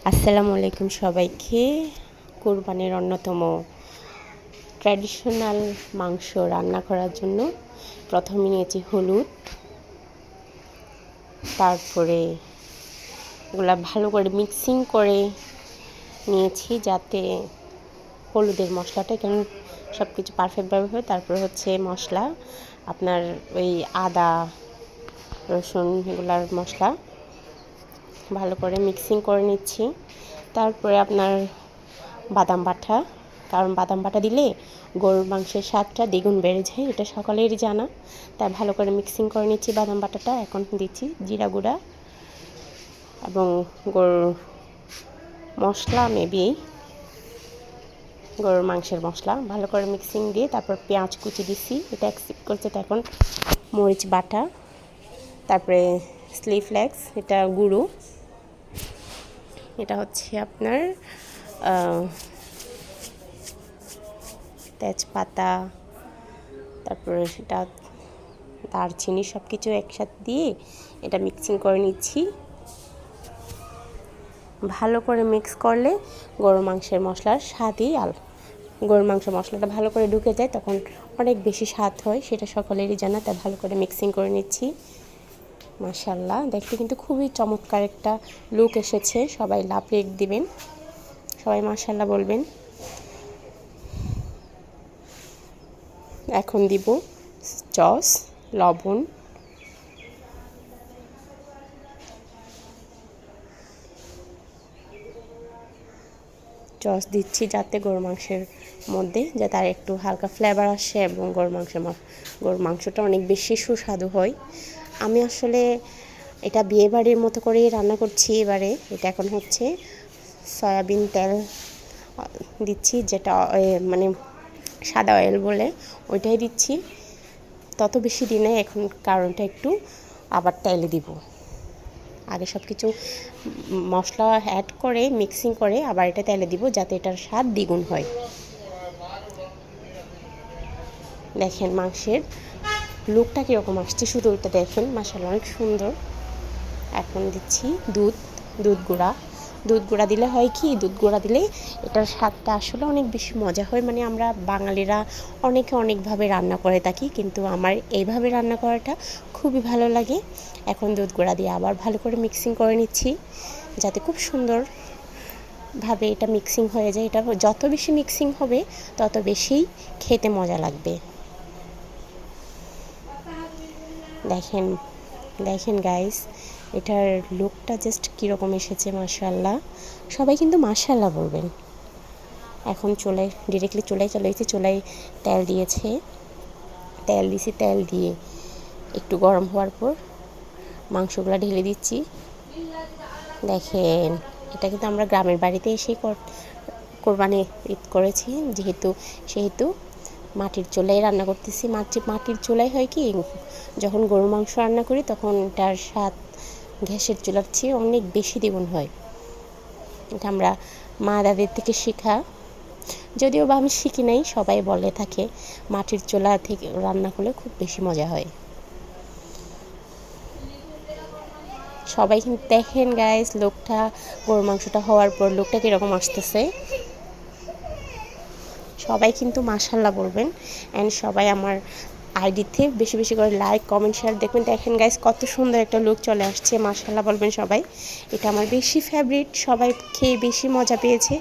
আসসালামু আলাইকুম সবাইকে। কোরবানির অন্যতম ট্র্যাডিশনাল মাংস রান্না করার জন্য প্রথমে নিয়েছি হলুদ, তারপরে এগুলা ভালো করে মিক্সিং করে নিয়েছি যাতে হলুদের মশলাটা কেন সব কিছু পারফেক্টভাবে হয়। তারপরে হচ্ছে মশলা আপনার ওই আদা রসুন এগুলার মশলা ভালো করে মিক্সিং করে নিচ্ছি। তারপরে আপনার বাদাম বাটা, কারণ বাদাম বাটা দিলে গরুর মাংসের স্বাদটা দ্বিগুণ বেড়ে যায়, এটা সকলেরই জানা। তাই ভালো করে মিক্সিং করে নিচ্ছি বাদাম বাটাটা। এখন দিচ্ছি জিরা গুঁড়া এবং গরুর মশলা, মেবি গরুর মাংসের মশলা ভালো করে মিক্সিং দিয়ে তারপর পেঁয়াজ কুচি দিচ্ছি, এটা অ্যাকসেপ্ট করছে। তো এখন মরিচ বাটা, তারপরে চিলি ফ্লেক্স, এটা গুঁড়ো, এটা হচ্ছে আপনার তেজপাতা, তারপরে সেটা দারচিনি, সব কিছু একসাথে দিয়ে এটা মিক্সিং করে নিচ্ছি। ভালো করে মিক্স করলে গরুর মাংসের মশলার স্বাদই গরুর মাংস মশলাটা ভালো করে ঢুকে যায়, তখন অনেক বেশি স্বাদ হয়, সেটা সকলেরই জানা। তাই ভালো করে মিক্সিং করে নিচ্ছি। মাশাআল্লাহ, দেখতে কিন্তু খুবই চমৎকার একটা লুক এসেছে। সবাই লাভ রেখ দিবেন, সবাই মাশাআল্লাহ বলবেন। এখন দিব সস, লবণ, দিচ্ছি যাতে গরুর মাংসের মধ্যে যাতে আর একটু হালকা ফ্লেভার আসে এবং গরুর মাংসটা অনেক বেশি সুস্বাদু হয়। আমি আসলে এটা বিয়েবাড়ির মতো করেই রান্না করছি এবারে। এটা এখন হচ্ছে সয়াবিন তেল দিচ্ছি, যেটা মানে সাদা অয়েল বলে, ওইটাই দিচ্ছি। তত বেশি দিনে এখন কারণটা একটু আবার তেলে দিব। আগে সব কিছু মশলা অ্যাড করে মিক্সিং করে আবার এটা তেলে দিব যাতে এটার স্বাদ দ্বিগুণ হয়। দেখেন মাংসের লুকটা কীরকম আসছে, শুধু ওইটা দেখেন, মাশাআল্লাহ অনেক সুন্দর। এখন দিচ্ছি দুধ গুঁড়া দিলে হয় কি, দুধ গুঁড়া দিলে এটার স্বাদটা আসলে অনেক বেশি মজা হয়। মানে আমরা বাঙালিরা অনেকভাবে রান্না করে থাকি, কিন্তু আমার এইভাবে রান্না করাটা খুবই ভালো লাগে। এখন দুধ গুঁড়া দিয়ে আবার ভালো করে মিক্সিং করে নিচ্ছি যাতে খুব সুন্দরভাবে এটা মিক্সিং হয়ে যায়। এটা যত বেশি মিক্সিং হবে তত বেশি খেতে মজা লাগবে। দেখেন গাইস, এটার লুকটা জাস্ট কীরকম এসেছে, মাশাআল্লাহ। সবাই কিন্তু মাশাআল্লাহ বলবেন। এখন ডিরেক্টলি চুলায় তেল দিয়েছি, তেল দিয়ে একটু গরম হওয়ার পর মাংসগুলো ঢেলে দিচ্ছি। দেখেন, এটা কিন্তু আমরা গ্রামের বাড়িতে এসেই কোরবানি ঈদ করেছি, সেহেতু মাটির চুলায় রান্না করতেছি। মাটির চুলায় হয় কি, যখন গরুর মাংস রান্না করি তখন তার স্বাদ গ্যাসের চুলার চেয়ে অনেক বেশি দ্বিগুণ হয়। এটা আমরা মা দাদির থেকে শেখা, যদিও বা আমি শিখি নাই, সবাই বলে থাকে মাটির চুলা থেকে রান্না করলে খুব বেশি মজা হয়। সবাই কিন্তু দেখেন গাইস, গরুর মাংসটা হওয়ার পর লোকটা কীরকম আসতেছে। সবাই কিন্তু মাশাআল্লাহ বলবেন, অ্যান্ড সবাই আমার আইডিতে বেশি করে লাইক, কমেন্ট, শেয়ার দেখবেন। দেখেন গাইস, কত সুন্দর একটা লুক চলে আসছে, মাশাআল্লাহ বলবেন সবাই। এটা আমার বেশি ফেভারিট, সবাই খেয়ে বেশি মজা পেয়েছে।